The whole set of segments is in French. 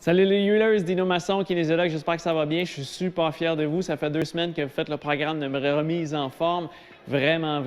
Salut les Healers, Dino Masson, kinésiologue, j'espère que ça va bien. Je suis super fier de vous. Ça fait 2 semaines que vous faites le programme de remise en forme. Vraiment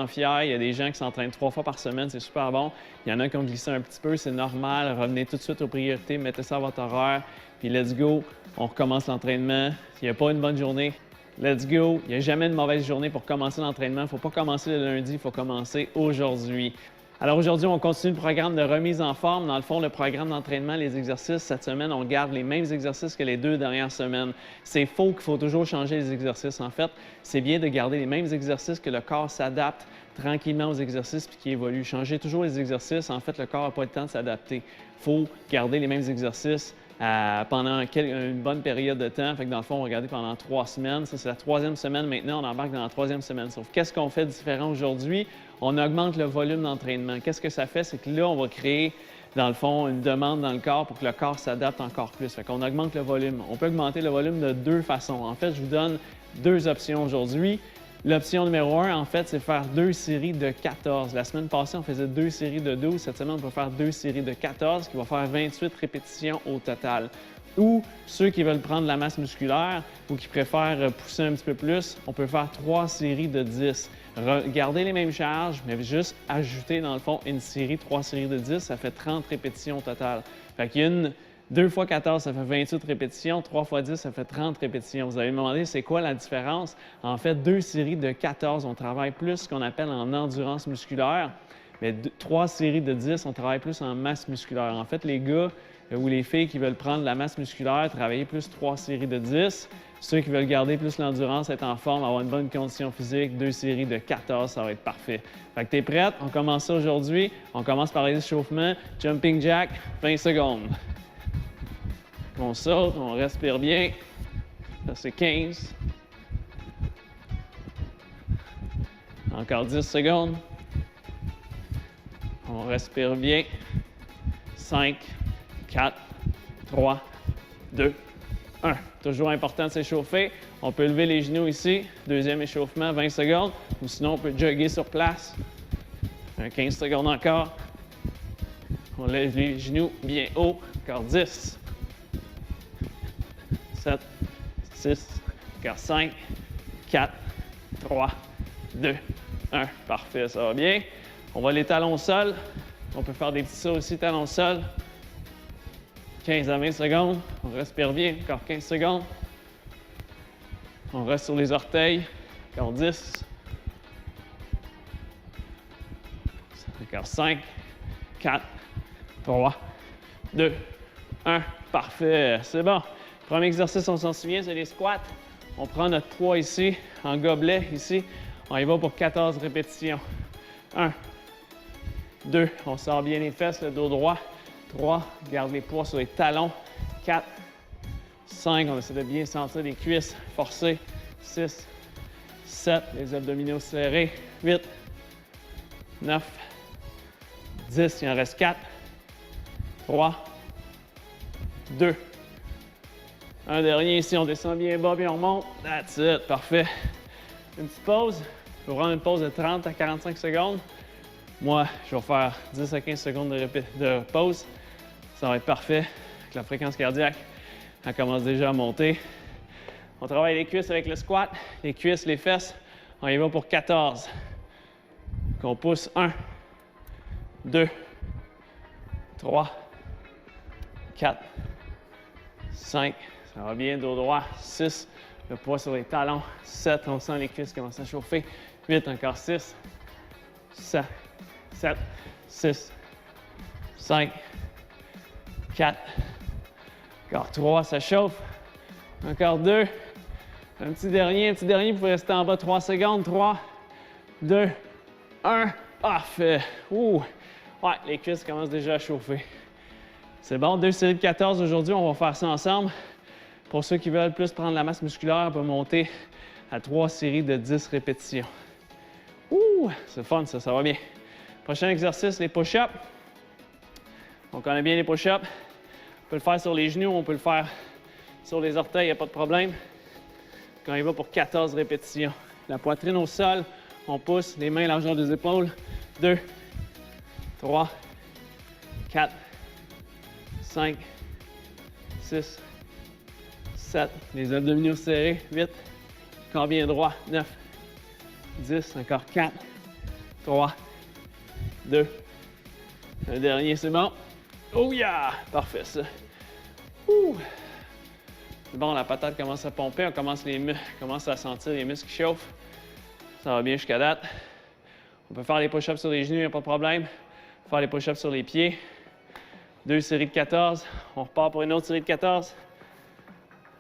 fier. Il y a des gens qui s'entraînent 3 fois par semaine, c'est super bon. Il y en a qui ont glissé un petit peu, c'est normal. Revenez tout de suite aux priorités, mettez ça à votre horaire, puis let's go. On recommence l'entraînement. S'il n'y a pas une bonne journée, let's go. Il n'y a jamais de mauvaise journée pour commencer l'entraînement. Il ne faut pas commencer le lundi, il faut commencer aujourd'hui. Alors aujourd'hui, on continue le programme de remise en forme. Dans le fond, le programme d'entraînement, les exercices, cette semaine, on garde les mêmes exercices que les 2 dernières semaines. C'est faux qu'il faut toujours changer les exercices. En fait, c'est bien de garder les mêmes exercices, que le corps s'adapte tranquillement aux exercices puis qu'il évolue. Changer toujours les exercices, en fait, le corps n'a pas le temps de s'adapter. Il faut garder les mêmes exercices pendant une bonne période de temps. Fait que dans le fond, on va regarder pendant 3 semaines. Ça, c'est la 3e semaine. Maintenant, on embarque dans la 3e semaine. Sauf qu'est-ce qu'on fait différent aujourd'hui? On augmente le volume d'entraînement. Qu'est-ce que ça fait? C'est que là, on va créer, dans le fond, une demande dans le corps pour que le corps s'adapte encore plus. Fait qu'on augmente le volume. On peut augmenter le volume de 2 façons. En fait, je vous donne 2 options aujourd'hui. L'option numéro 1, en fait, c'est faire 2 séries de 14. La semaine passée, on faisait 2 séries de 12. Cette semaine, on peut faire 2 séries de 14, qui va faire 28 répétitions au total. Ou ceux qui veulent prendre de la masse musculaire ou qui préfèrent pousser un petit peu plus, on peut faire 3 séries de 10. Garder les mêmes charges, mais juste ajouter, dans le fond, une série, 3 séries de 10, ça fait 30 répétitions au total. Fait qu'il y a 2 x 14, ça fait 28 répétitions. 3 x 10, ça fait 30 répétitions. Vous allez me demander, c'est quoi la différence? En fait, 2 séries de 14, on travaille plus ce qu'on appelle en endurance musculaire. Mais 3 séries de 10, on travaille plus en masse musculaire. En fait, les gars ou les filles qui veulent prendre de la masse musculaire, travailler plus 3 séries de 10. Ceux qui veulent garder plus l'endurance, être en forme, avoir une bonne condition physique, 2 séries de 14, ça va être parfait. Fait que t'es prête? On commence ça aujourd'hui. On commence par les échauffements. Jumping jack, 20 secondes. On saute, on respire bien. Ça, c'est 15. Encore 10 secondes. On respire bien. 5, 4, 3, 2, 1. Toujours important de s'échauffer. On peut lever les genoux ici. 2e échauffement, 20 secondes. Ou sinon, on peut jogger sur place. 15 secondes encore. On lève les genoux bien haut. Encore 10. 7, 6, encore 5, 4, 3, 2, 1. Parfait, ça va bien. On va les talons au sol. On peut faire des petits sauts aussi, talons au sol. 15 à 20 secondes. On respire bien. Encore 15 secondes. On reste sur les orteils. Encore 10. Encore 5, 4, 3, 2, 1. Parfait. C'est bon. Premier exercice, on s'en souvient, c'est les squats. On prend notre poids ici, en gobelet, ici. On y va pour 14 répétitions. 1, 2, on sort bien les fesses, le dos droit. 3, garde les poids sur les talons. 4, 5, on essaie de bien sentir les cuisses forcées. 6, 7, les abdominaux serrés. 8, 9, 10, il en reste 4, 3, 2, un dernier ici, on descend bien bas, puis on remonte. That's it, parfait. Une petite pause. Je vais prendre une pause de 30 à 45 secondes. Moi, je vais faire 10 à 15 secondes de pause. Ça va être parfait. Avec la fréquence cardiaque, elle commence déjà à monter. On travaille les cuisses avec le squat, les cuisses, les fesses. On y va pour 14. On pousse 1, 2, 3, 4, 5. Ça va bien, dos droit. 6, le poids sur les talons. 7, on sent les cuisses commencent à chauffer. 8, encore 6. 7, 6, 5, 4, encore 3, ça chauffe. Encore 2. Un petit dernier, vous pouvez rester en bas 3 secondes. 3, 2, 1. Parfait. Ouh. Ouais, les cuisses commencent déjà à chauffer. C'est bon, 2 séries de 14 aujourd'hui, on va faire ça ensemble. Pour ceux qui veulent plus prendre la masse musculaire, on peut monter à 3 séries de 10 répétitions. Ouh, c'est fun ça, ça va bien. Prochain exercice, les push-ups. On connaît bien les push-ups. On peut le faire sur les genoux, on peut le faire sur les orteils, il n'y a pas de problème. Quand il va pour 14 répétitions. La poitrine au sol, on pousse, les mains largeur des épaules. 2, 3, 4, 5, 6, 7. Les abdominaux serrés. 8. Corps bien droit. 9, 10. Encore 4, 3, 2. Un dernier, c'est bon. Oh yeah! Parfait, ça. Ouh. Bon, la patate commence à pomper. On commence à sentir les muscles qui chauffent. Ça va bien jusqu'à date. On peut faire les push-ups sur les genoux, il n'y a pas de problème. Faire les push-ups sur les pieds. 2 séries de 14. On repart pour une autre série de 14.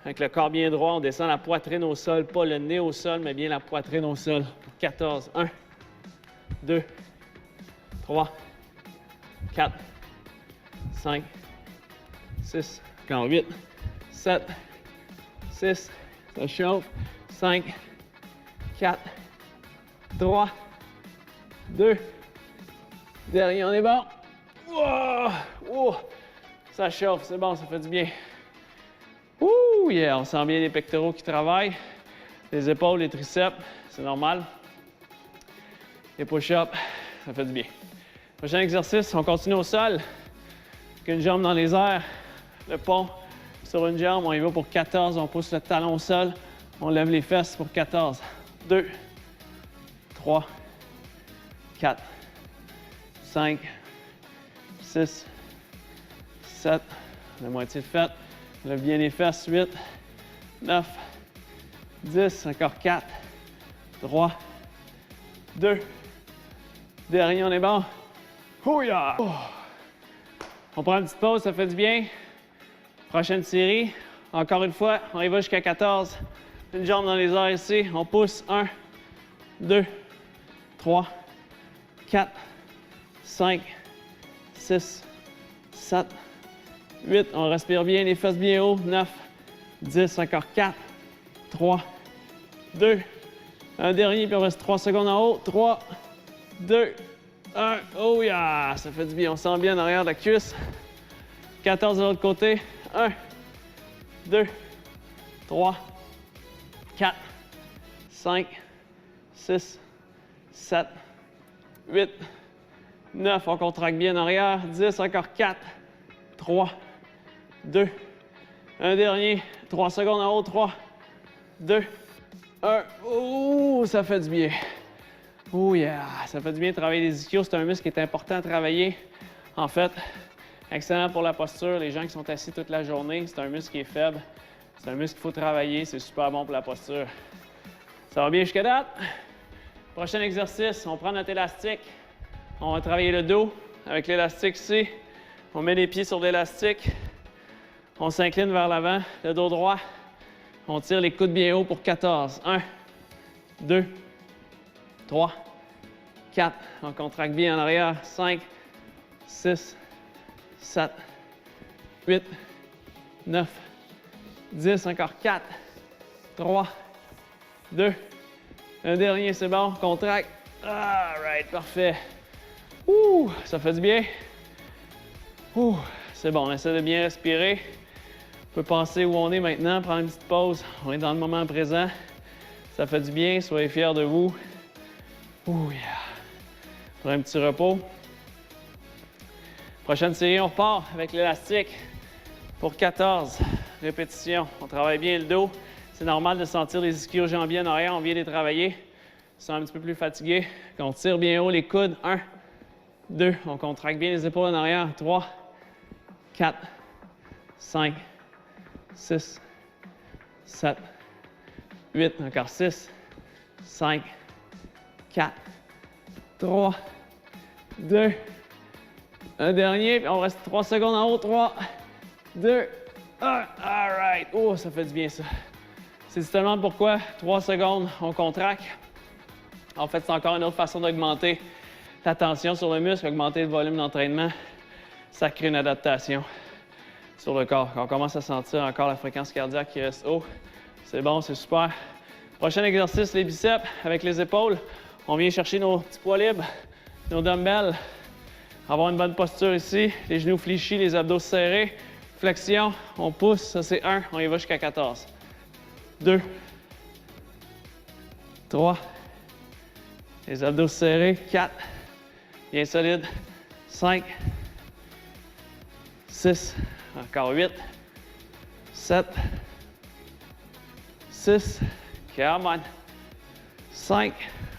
Avec le corps bien droit, on descend la poitrine au sol. Pas le nez au sol, mais bien la poitrine au sol. Pour 14. 1, 2, 3, 4, 5, 6, encore 8, 7, 6, ça chauffe. 5, 4, 3, 2, dernier, on est bon. Wow! Oh! Ça chauffe, c'est bon, ça fait du bien. Ouh, yeah! On sent bien les pectoraux qui travaillent, les épaules, les triceps, c'est normal. Les push-ups, ça fait du bien. Prochain exercice, on continue au sol. Avec une jambe dans les airs, le pont sur une jambe, on y va pour 14, on pousse le talon au sol, on lève les fesses pour 14. 2, 3, 4, 5, 6, 7, la moitié de fait. Lève bien les fesses. 8, 9, 10, encore 4, 3, 2. Dernier, on est bon. Oh yeah! Oh. On prend une petite pause, ça fait du bien. Prochaine série. Encore une fois, on y va jusqu'à 14. Une jambe dans les airs ici. On pousse. 1, 2, 3, 4, 5, 6, 7, 8. On respire bien, les fesses bien haut. 9, 10, encore 4, 3, 2. Un dernier, puis on reste 3 secondes en haut. 3, 2, 1. Oh yeah! Ça fait du bien. On sent bien en arrière de la cuisse. 14 de l'autre côté. 1, 2, 3, 4, 5, 6, 7, 8, 9. On contracte bien en arrière. 10, encore 4, 3, 2. Un dernier. 3 secondes en haut. 3, 2, 1. Oh, ça fait du bien. Oh yeah! Ça fait du bien de travailler les ischios. C'est un muscle qui est important à travailler. En fait, excellent pour la posture. Les gens qui sont assis toute la journée, c'est un muscle qui est faible. C'est un muscle qu'il faut travailler. C'est super bon pour la posture. Ça va bien jusqu'à date? Prochain exercice, on prend notre élastique. On va travailler le dos avec l'élastique ici. On met les pieds sur l'élastique. On s'incline vers l'avant, le dos droit. On tire les coudes bien haut pour 14. 1, 2, 3, 4. On contracte bien en arrière. 5, 6, 7, 8, 9, 10. Encore 4, 3, 2. Un dernier, c'est bon. Contracte. All right, parfait. Ouh, ça fait du bien. Ouh, c'est bon. On essaie de bien respirer. On peut penser où on est maintenant, prendre une petite pause. On est dans le moment présent. Ça fait du bien. Soyez fiers de vous. Ouh, yeah. Prenez un petit repos. Prochaine série, on repart avec l'élastique pour 14 répétitions. On travaille bien le dos. C'est normal de sentir les ischio-jambiers en arrière. On vient les travailler. Ils sont un petit peu plus fatigués. On tire bien haut les coudes. 1, 2. On contracte bien les épaules en arrière. 3, 4, 5, 6, 7, 8. Encore 6, 5, 4, 3, 2. Un dernier, puis on reste 3 secondes en haut. 3, 2, 1. All right. Oh, ça fait du bien, ça. C'est justement pourquoi 3 secondes, on contracte. En fait, c'est encore une autre façon d'augmenter la tension sur le muscle, augmenter le volume d'entraînement. Ça crée une adaptation sur le corps. Quand on commence à sentir encore la fréquence cardiaque qui reste haut, c'est bon, c'est super. Prochain exercice, les biceps avec les épaules. On vient chercher nos petits poids libres, nos dumbbells. Avoir une bonne posture ici, les genoux fléchis, les abdos serrés. Flexion, on pousse, ça c'est 1, on y va jusqu'à 14. 2, 3, les abdos serrés, 4, bien solide, 5, 6, encore 8, 7, 6, come on, 5,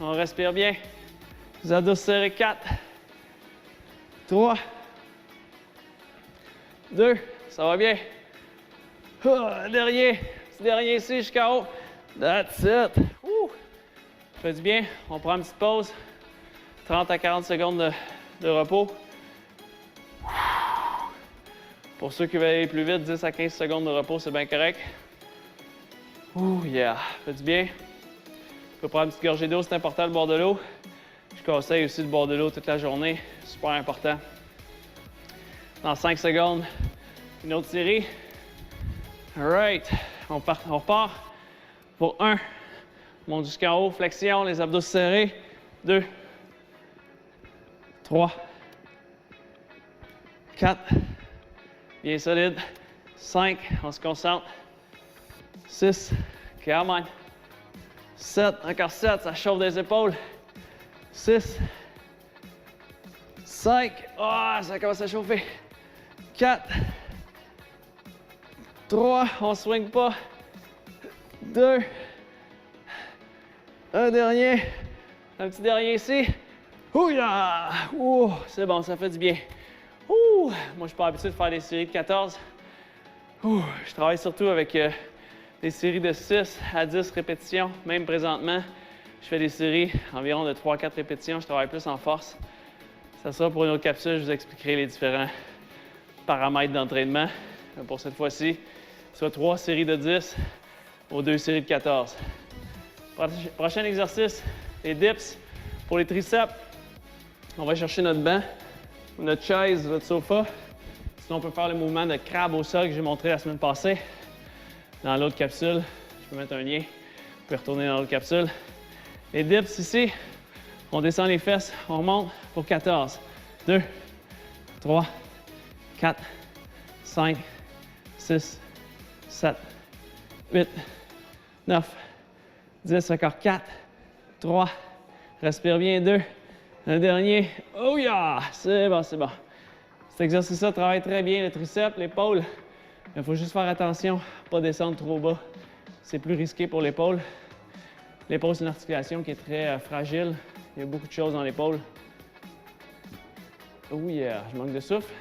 on respire bien, les abdos serrés, 4, 3, 2, ça va bien, dernier, petit dernier ici jusqu'à haut, that's it, ça fait du bien, on prend une petite pause, 30 à 40 secondes de repos. Pour ceux qui veulent aller plus vite, 10 à 15 secondes de repos, c'est bien correct. Ouh, yeah, ça fait du bien. On peut prendre une petite gorgée d'eau, c'est important de boire de l'eau. Je conseille aussi de boire de l'eau toute la journée, super important. Dans 5 secondes, une autre série. All right, on repart pour 1. On monte jusqu'en haut, flexion, les abdos serrés. 2, 3, 4, bien solide. 5, on se concentre. 6, come on. 7, encore 7, ça chauffe des épaules. 6, 5, ça commence à chauffer. 4, 3, on ne swing pas. 2, un dernier, un petit dernier ici. Ouya! C'est bon, ça fait du bien. Moi, je ne suis pas habitué de faire des séries de 14. Je travaille surtout avec des séries de 6 à 10 répétitions. Même présentement, je fais des séries environ de 3 à 4 répétitions. Je travaille plus en force. Ça sera pour une autre capsule, je vous expliquerai les différents paramètres d'entraînement. Pour cette fois-ci, soit 3 séries de 10 ou 2 séries de 14. Prochain exercice, les dips. Pour les triceps, on va chercher notre banc, notre chaise, notre sofa. Sinon, on peut faire le mouvement de crabe au sol que j'ai montré la semaine passée dans l'autre capsule. Je peux mettre un lien. Vous pouvez retourner dans l'autre capsule. Les dips ici, on descend les fesses, on remonte pour 14. 2, 3, 4, 5, 6, 7, 8, 9, 10, encore 4, 3, respire bien, 2, un dernier, oh yeah, c'est bon, c'est bon. Cet exercice-là travaille très bien le triceps, l'épaule. Il faut juste faire attention, pas descendre trop bas. C'est plus risqué pour l'épaule. L'épaule, c'est une articulation qui est très fragile. Il y a beaucoup de choses dans l'épaule. Oh yeah, je manque de souffle.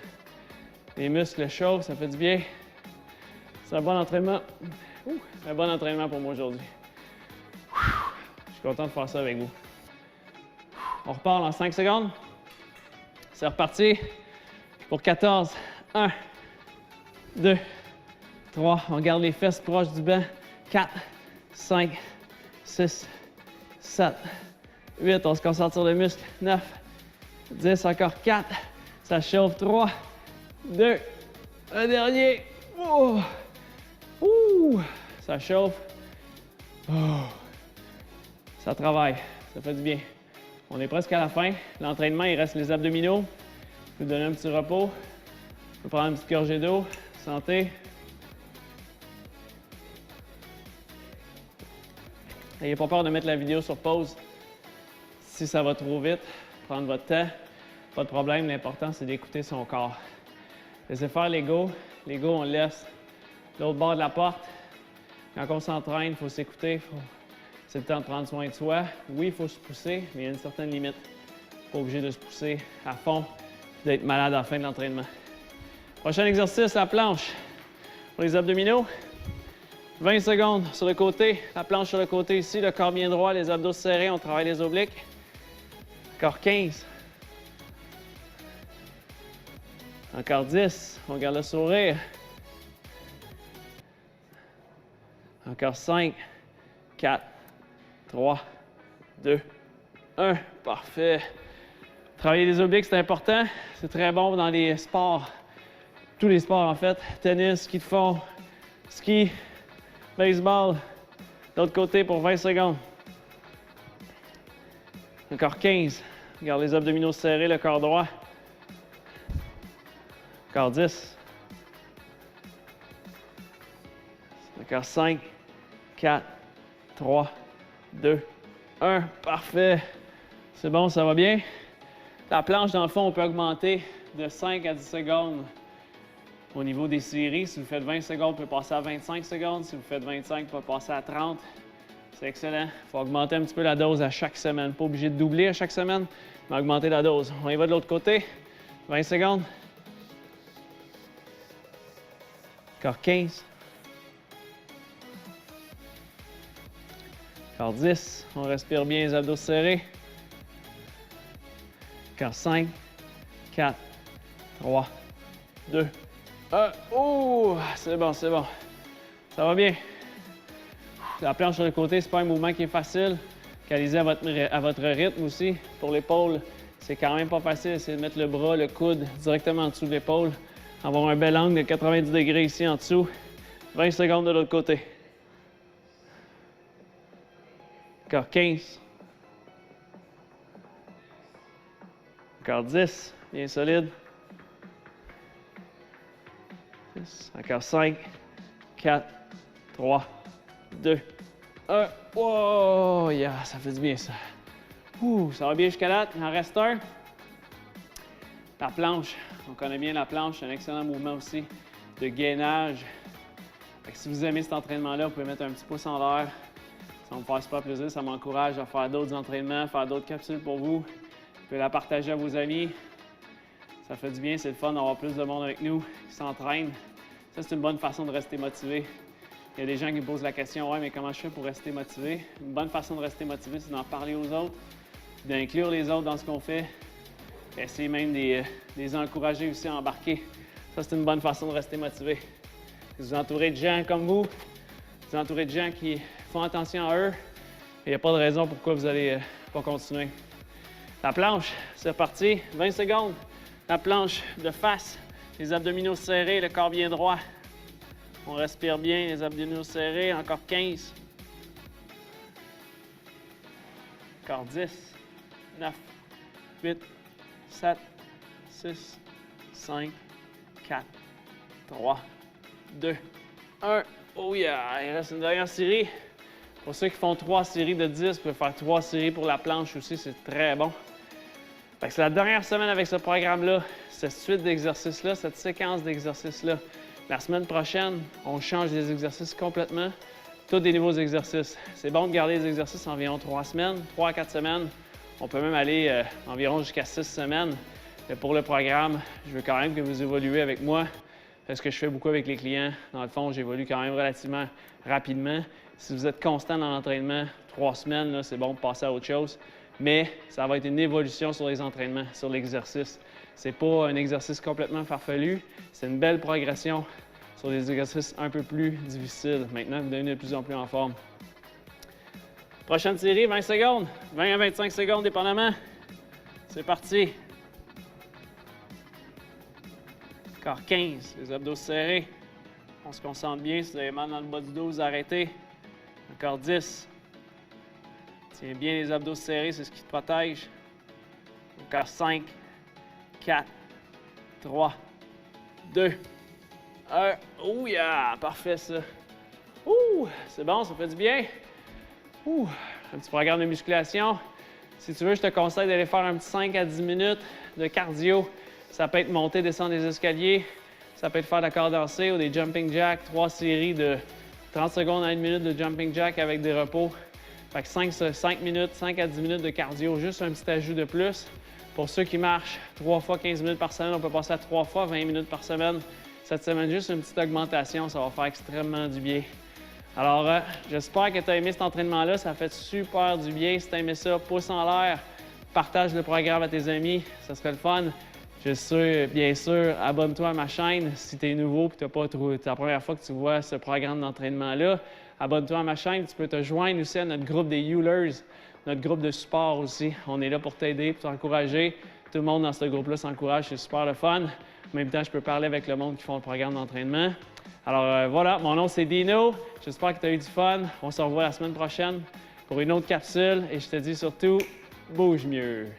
Les muscles chauffent, ça fait du bien. C'est un bon entraînement. Un bon entraînement pour moi aujourd'hui. Je suis content de faire ça avec vous. On repart dans 5 secondes. C'est reparti pour 14. 1, 2, 3. On garde les fesses proches du banc. 4, 5, 6, 7, 8. On se concentre sur le muscle. 9, 10. Encore 4. Ça chauffe. 3, 2, un dernier. Ça chauffe. Ça travaille. Ça fait du bien. On est presque à la fin. L'entraînement, il reste les abdominaux. Je vais vous donner un petit repos. Je peux prendre une petite gorgée d'eau. Santé. N'ayez pas peur de mettre la vidéo sur pause. Si ça va trop vite, prendre votre temps. Pas de problème. L'important, c'est d'écouter son corps. Laissez faire l'ego. L'ego, on le laisse de l'autre bord de la porte. Quand on s'entraîne, il faut s'écouter. C'est le temps de prendre soin de soi. Oui, il faut se pousser, mais il y a une certaine limite. Pas obligé de se pousser à fond et d'être malade à la fin de l'entraînement. Prochain exercice, la planche. Pour les abdominaux, 20 secondes sur le côté. La planche sur le côté ici, le corps bien droit, les abdos serrés, on travaille les obliques. Encore 15. Encore 10. On garde le sourire. Encore 5, 4, 3, 2, 1. Parfait. Travailler les obliques, c'est important. C'est très bon dans les sports. Tous les sports, en fait. Tennis, ski de fond, ski, baseball. De l'autre côté pour 20 secondes. Encore 15. Garde les abdominaux serrés, le corps droit. Encore 10. Encore 5, 4, 3, 2, 1. Parfait. C'est bon, ça va bien. La planche, dans le fond, on peut augmenter de 5 à 10 secondes. Au niveau des séries, si vous faites 20 secondes, vous pouvez passer à 25 secondes. Si vous faites 25, vous pouvez passer à 30. C'est excellent. Il faut augmenter un petit peu la dose à chaque semaine. Pas obligé de doubler à chaque semaine, mais augmenter la dose. On y va de l'autre côté. 20 secondes. Encore 15. Encore 10. On respire bien, les abdos serrés. Encore 5, 4, 3, 2, 1. Oh! C'est bon, c'est bon. Ça va bien. La planche sur le côté, c'est pas un mouvement qui est facile. Réalisez à votre rythme aussi. Pour l'épaule, c'est quand même pas facile. Essayez de mettre le bras, le coude directement en dessous de l'épaule. Avoir un bel angle de 90 degrés ici en dessous. 20 secondes de l'autre côté. Encore 15. Encore 10. Bien solide. 10. Encore 5, 4, 3, 2, 1. Wow! Yeah, ça fait du bien, ça. Ouh, ça va bien jusqu'à là. Il en reste un. La planche. On connaît bien la planche. C'est un excellent mouvement aussi de gainage. Fait que si vous aimez cet entraînement-là, vous pouvez mettre un petit pouce en l'air. Ça va me faire super plaisir. Ça m'encourage à faire d'autres entraînements, faire d'autres capsules pour vous. Vous pouvez la partager à vos amis. Ça fait du bien. C'est le fun d'avoir plus de monde avec nous qui s'entraîne. Ça, c'est une bonne façon de rester motivé. Il y a des gens qui me posent la question « Ouais, mais comment je fais pour rester motivé? » Une bonne façon de rester motivé, c'est d'en parler aux autres, d'inclure les autres dans ce qu'on fait, essayer même de les encourager aussi à embarquer. Ça, c'est une bonne façon de rester motivé. Vous entourez de gens comme vous entourez de gens qui font attention à eux, il n'y a pas de raison pourquoi vous n'allez pas continuer. La planche, c'est parti, 20 secondes. La planche de face, les abdominaux serrés, le corps bien droit. On respire bien, les abdominaux serrés, encore 15. Encore 10, 9, 8, 7, 6, 5, 4, 3, 2, 1. Oh yeah! Il reste une dernière série. Pour ceux qui font 3 séries de 10, vous pouvez faire 3 séries pour la planche aussi, c'est très bon. C'est la dernière semaine avec ce programme-là, cette suite d'exercices-là, cette séquence d'exercices-là. La semaine prochaine, on change les exercices complètement, tous des nouveaux exercices. C'est bon de garder les exercices environ 3 semaines, 3 à 4 semaines. On peut même aller environ jusqu'à 6 semaines. Mais pour le programme, je veux quand même que vous évoluez avec moi. C'est ce que je fais beaucoup avec les clients. Dans le fond, j'évolue quand même relativement rapidement. Si vous êtes constant dans l'entraînement, 3 semaines, c'est bon de passer à autre chose. Mais ça va être une évolution sur les entraînements, sur l'exercice. C'est pas un exercice complètement farfelu, c'est une belle progression sur des exercices un peu plus difficiles. Maintenant, vous devenez de plus en plus en forme. Prochaine série, 20 secondes, 20 à 25 secondes dépendamment. C'est parti. Encore 15, les abdos serrés. On se concentre bien, si vous avez mal dans le bas du dos, vous arrêtez. Encore 10. Tiens bien les abdos serrés, c'est ce qui te protège. Encore 5, 4, 3, 2, 1. Oh yeah! Parfait ça. Ouh! C'est bon, ça fait du bien. Ouh! Un petit programme de musculation. Si tu veux, je te conseille d'aller faire un petit 5 à 10 minutes de cardio. Ça peut être monter, descendre des escaliers. Ça peut être faire de la corde dansée ou des jumping jacks. 3 séries de 30 secondes à 1 minute de jumping jack avec des repos. Fait que 5 minutes, 5 à 10 minutes de cardio, juste un petit ajout de plus. Pour ceux qui marchent 3 fois 15 minutes par semaine, on peut passer à 3 fois 20 minutes par semaine. Cette semaine, juste une petite augmentation, ça va faire extrêmement du bien. Alors, j'espère que tu as aimé cet entraînement-là. Ça fait super du bien. Si tu as aimé ça, pouce en l'air, partage le programme à tes amis, ça serait le fun. Je suis bien sûr, abonne-toi à ma chaîne si tu es nouveau et c'est la première fois que tu vois ce programme d'entraînement-là. Abonne-toi à ma chaîne. Tu peux te joindre aussi à notre groupe des Healers, notre groupe de support aussi. On est là pour t'aider, pour t'encourager. Tout le monde dans ce groupe-là s'encourage, c'est super le fun. En même temps, je peux parler avec le monde qui font le programme d'entraînement. Alors voilà, mon nom c'est Dino. J'espère que tu as eu du fun. On se revoit la semaine prochaine pour une autre capsule et je te dis surtout, bouge mieux.